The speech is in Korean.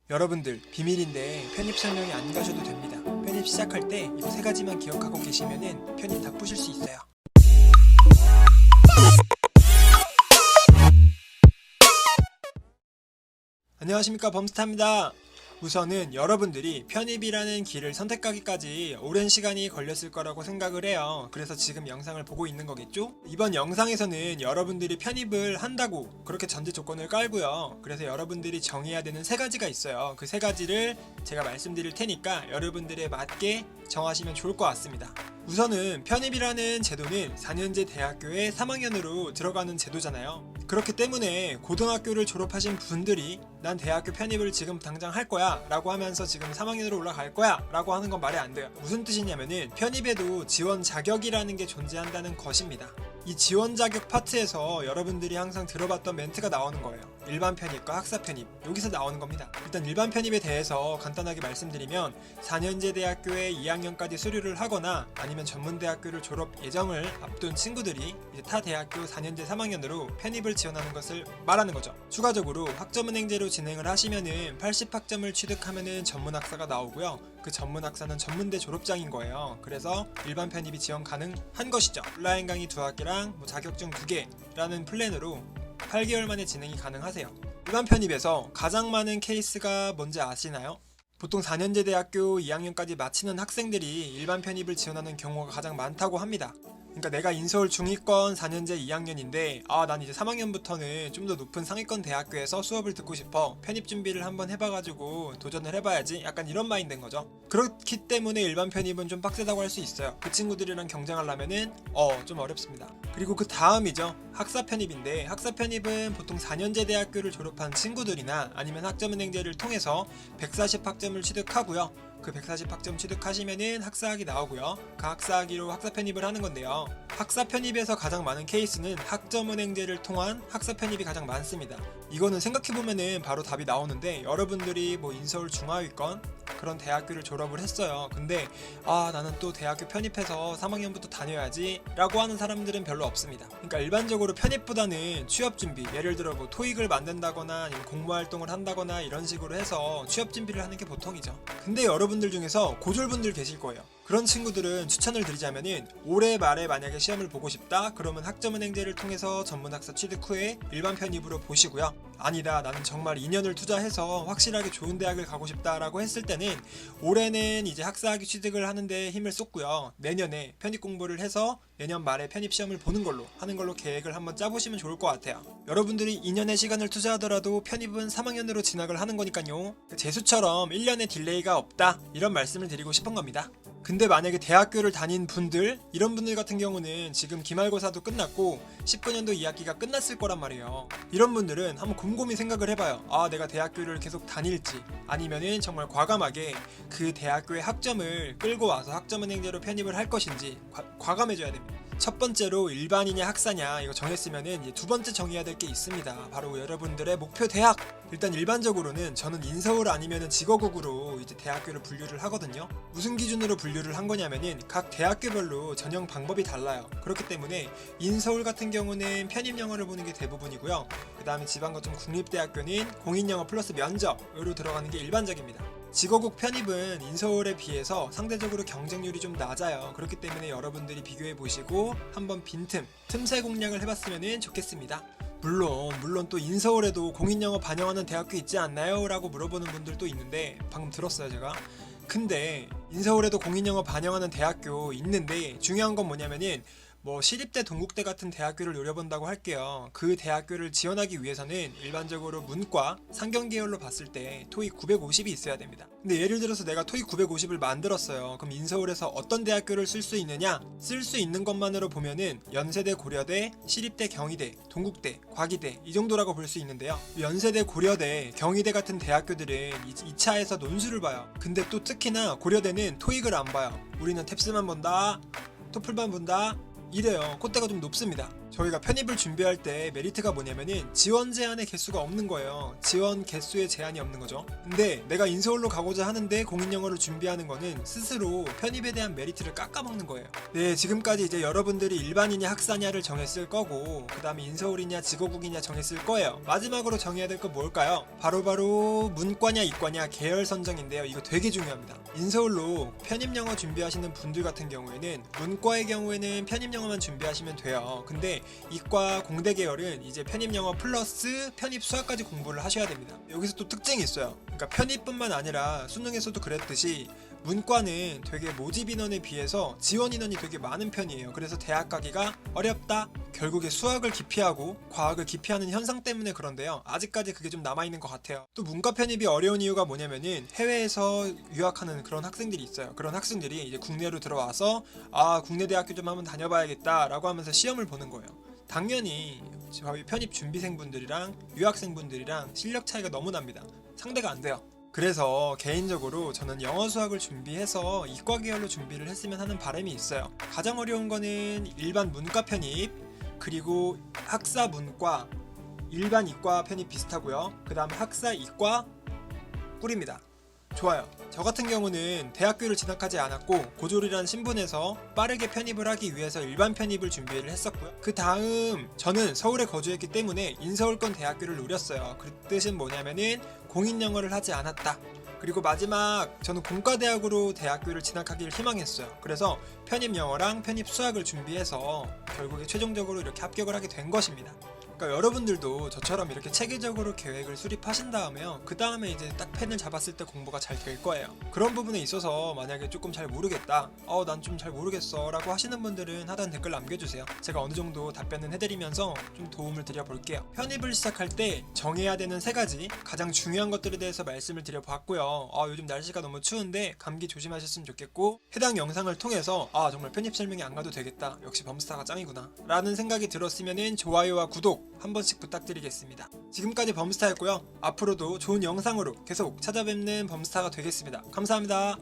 여러분들 비밀인데 편입 설명이 안 가셔도 됩니다. 편입 시작할 때 이거 세 가지만 기억하고 계시면은 편입 다 푸실 수 있어요. 안녕하십니까, 범스타입니다. 우선은 여러분들이 편입이라는 길을 선택하기까지 오랜 시간이 걸렸을 거라고 생각을 해요. 그래서 지금 영상을 보고 있는 거겠죠? 이번 영상에서는 여러분들이 편입을 한다고 그렇게 전제 조건을 깔고요. 그래서 여러분들이 정해야 되는 세 가지가 있어요. 그 세 가지를 제가 말씀드릴 테니까 여러분들에 맞게 정하시면 좋을 것 같습니다. 우선은 편입이라는 제도는 4년제 대학교에 3학년으로 들어가는 제도잖아요. 그렇기 때문에 고등학교를 졸업하신 분들이 난 대학교 편입을 지금 당장 할 거야 라고 하면서 지금 3학년으로 올라갈 거야 라고 하는 건 말이 안 돼요. 무슨 뜻이냐면은 편입에도 지원 자격이라는 게 존재한다는 것입니다. 이 지원 자격 파트에서 여러분들이 항상 들어봤던 멘트가 나오는 거예요. 일반 편입과 학사 편입, 여기서 나오는 겁니다. 일단 일반 편입에 대해서 간단하게 말씀드리면 4년제 대학교에 2학년까지 수료를 하거나 아니면 전문대학교를 졸업 예정을 앞둔 친구들이 이제 타 대학교 4년제 3학년으로 편입을 지원하는 것을 말하는 거죠. 추가적으로 학점은행제로 진행을 하시면은 80학점을 취득하면은 전문학사가 나오고요. 그 전문학사는 전문대 졸업장인 거예요. 그래서 일반 편입이 지원 가능한 것이죠. 온라인 강의 2학기랑 자격증 2개라는 플랜으로 8개월 만에 진행이 가능하세요. 일반 편입에서 가장 많은 케이스가 뭔지 아시나요? 보통 4년제 대학교 2학년까지 마치는 학생들이 일반 편입을 지원하는 경우가 가장 많다고 합니다. 그러니까 내가 인서울 중위권 4년제 2학년인데 난 이제 3학년부터는 좀 더 높은 상위권 대학교에서 수업을 듣고 싶어. 편입 준비를 한번 해봐가지고 도전을 해봐야지. 약간 이런 마인드인 거죠. 그렇기 때문에 일반 편입은 좀 빡세다고 할 수 있어요. 그 친구들이랑 경쟁하려면은 좀 어렵습니다. 그리고 그 다음이죠. 학사 편입인데 학사 편입은 보통 4년제 대학교를 졸업한 친구들이나 아니면 학점은행제를 통해서 140학점을 취득하고요. 그 140학점 취득하시면은 학사학위 나오고요. 그 학사학위로 학사 편입을 하는 건데요. 학사 편입에서 가장 많은 케이스는 학점은행제를 통한 학사 편입이 가장 많습니다. 이거는 생각해보면은 바로 답이 나오는데 여러분들이 뭐 인서울 중하위권 그런 대학교를 졸업을 했어요. 근데 나는 또 대학교 편입해서 3학년부터 다녀야지 라고 하는 사람들은 별로 없습니다. 그러니까 일반적으로 편입보다는 취업 준비, 예를 들어 뭐 토익을 만든다거나 아니면 공모활동을 한다거나 이런 식으로 해서 취업 준비를 하는 게 보통이죠. 근데 여러분들 중에서 고졸분들 계실 거예요. 그런 친구들은 추천을 드리자면은 올해 말에 만약에 시험을 보고 싶다 그러면 학점은행제를 통해서 전문학사 취득 후에 일반 편입으로 보시고요. 아니다, 나는 정말 2년을 투자해서 확실하게 좋은 대학을 가고 싶다 라고 했을 때는 올해는 이제 학사학위 취득을 하는데 힘을 쏟고요. 내년에 편입 공부를 해서 내년 말에 편입 시험을 보는 걸로 하는 걸로 계획을 한번 짜보시면 좋을 것 같아요. 여러분들이 2년의 시간을 투자하더라도 편입은 3학년으로 진학을 하는 거니까요. 재수처럼 1년의 딜레이가 없다 이런 말씀을 드리고 싶은 겁니다. 근데 만약에 대학교를 다닌 분들, 이런 분들 같은 경우는 지금 기말고사도 끝났고 19년도 2학기가 끝났을 거란 말이에요. 이런 분들은 한번 곰곰이 생각을 해봐요. 내가 대학교를 계속 다닐지 아니면은 정말 과감하게 그 대학교의 학점을 끌고 와서 학점은행제로 편입을 할 것인지 과감해져야 됩니다. 첫 번째로 일반이냐 학사냐 이거 정했으면은 이제 두 번째 정해야 될 게 있습니다. 바로 여러분들의 목표 대학. 일단 일반적으로는 저는 인서울 아니면은 직어국으로 이제 대학교를 분류를 하거든요. 무슨 기준으로 분류를 한 거냐면은 각 대학교별로 전형 방법이 달라요. 그렇기 때문에 인서울 같은 경우는 편입 영어를 보는 게 대부분이고요. 그 다음에 지방 같은 국립대학교는 공인 영어 플러스 면접으로 들어가는 게 일반적입니다. 직어국 편입은 인서울에 비해서 상대적으로 경쟁률이 좀 낮아요. 그렇기 때문에 여러분들이 비교해 보시고 한번 빈틈, 틈새 공략을 해봤으면 좋겠습니다. 물론 또 인서울에도 공인영어 반영하는 대학교 있지 않나요? 라고 물어보는 분들도 있는데 방금 들었어요 제가. 근데 인서울에도 공인영어 반영하는 대학교 있는데 중요한 건 뭐냐면은 시립대, 동국대 같은 대학교를 노려본다고 할게요. 그 대학교를 지원하기 위해서는 일반적으로 문과, 상경계열로 봤을 때 토익 950이 있어야 됩니다. 근데 예를 들어서 내가 토익 950을 만들었어요. 그럼 인서울에서 어떤 대학교를 쓸 수 있느냐? 쓸 수 있는 것만으로 보면은 연세대, 고려대, 시립대, 경희대, 동국대, 과기대 이 정도라고 볼 수 있는데요. 연세대, 고려대, 경희대 같은 대학교들은 2차에서 논술을 봐요. 근데 또 특히나 고려대는 토익을 안 봐요. 우리는 탭스만 본다, 토플만 본다 이래요. 콧대가 좀 높습니다. 저희가 편입을 준비할 때 메리트가 뭐냐면은 지원 제한의 개수가 없는 거예요. 지원 개수의 제한이 없는 거죠. 근데 내가 인서울로 가고자 하는데 공인영어를 준비하는 거는 스스로 편입에 대한 메리트를 깎아먹는 거예요. 네, 지금까지 이제 여러분들이 일반이냐 학사냐를 정했을 거고, 그 다음에 인서울이냐 직업국이냐 정했을 거예요. 마지막으로 정해야 될 건 뭘까요? 바로 문과냐 이과냐 계열 선정인데요. 이거 되게 중요합니다. 인서울로 편입영어 준비하시는 분들 같은 경우에는 문과의 경우에는 편입영어만 준비하시면 돼요. 근데 이과 공대 계열은 이제 편입영어 플러스 편입 수학까지 공부를 하셔야 됩니다. 여기서 또 특징이 있어요. 그러니까 편입뿐만 아니라 수능에서도 그랬듯이 문과는 되게 모집 인원에 비해서 지원 인원이 되게 많은 편이에요. 그래서 대학 가기가 어렵다. 결국에 수학을 기피하고 과학을 기피하는 현상 때문에 그런데요. 아직까지 그게 좀 남아있는 것 같아요. 또 문과 편입이 어려운 이유가 뭐냐면은 해외에서 유학하는 그런 학생들이 있어요. 그런 학생들이 이제 국내로 들어와서 국내 대학교 좀 한번 다녀봐야겠다 라고 하면서 시험을 보는 거예요. 당연히 저희 편입 준비생분들이랑 유학생분들이랑 실력 차이가 너무 납니다. 상대가 안 돼요. 그래서 개인적으로 저는 영어 수학을 준비해서 이과 계열로 준비를 했으면 하는 바람이 있어요. 가장 어려운 거는 일반 문과 편입, 그리고 학사 문과, 일반 이과 편입 비슷하고요. 그 다음에 학사 이과 꿀입니다. 좋아요. 저 같은 경우는 대학교를 진학하지 않았고 고졸이라는 신분에서 빠르게 편입을 하기 위해서 일반 편입을 준비를 했었고요. 그 다음 저는 서울에 거주했기 때문에 인서울권 대학교를 노렸어요. 그 뜻은 뭐냐면은 공인영어를 하지 않았다. 그리고 마지막 저는 공과대학으로 대학교를 진학하기를 희망했어요. 그래서 편입영어랑 편입수학을 준비해서 결국에 최종적으로 이렇게 합격을 하게 된 것입니다. 그러니까 여러분들도 저처럼 이렇게 체계적으로 계획을 수립하신 다음에요. 그 다음에 이제 딱 펜을 잡았을 때 공부가 잘 될 거예요. 그런 부분에 있어서 만약에 조금 잘 모르겠다, 난 좀 잘 모르겠어 라고 하시는 분들은 하단 댓글 남겨주세요. 제가 어느 정도 답변은 해드리면서 좀 도움을 드려볼게요. 편입을 시작할 때 정해야 되는 3가지 가장 중요한 것들에 대해서 말씀을 드려봤고요. 요즘 날씨가 너무 추운데 감기 조심하셨으면 좋겠고, 해당 영상을 통해서 정말 편입 설명이 안 가도 되겠다, 역시 범스타가 짱이구나 라는 생각이 들었으면 좋아요와 구독 한 번씩 부탁드리겠습니다. 지금까지 범스타였고요. 앞으로도 좋은 영상으로 계속 찾아뵙는 범스타가 되겠습니다. 감사합니다.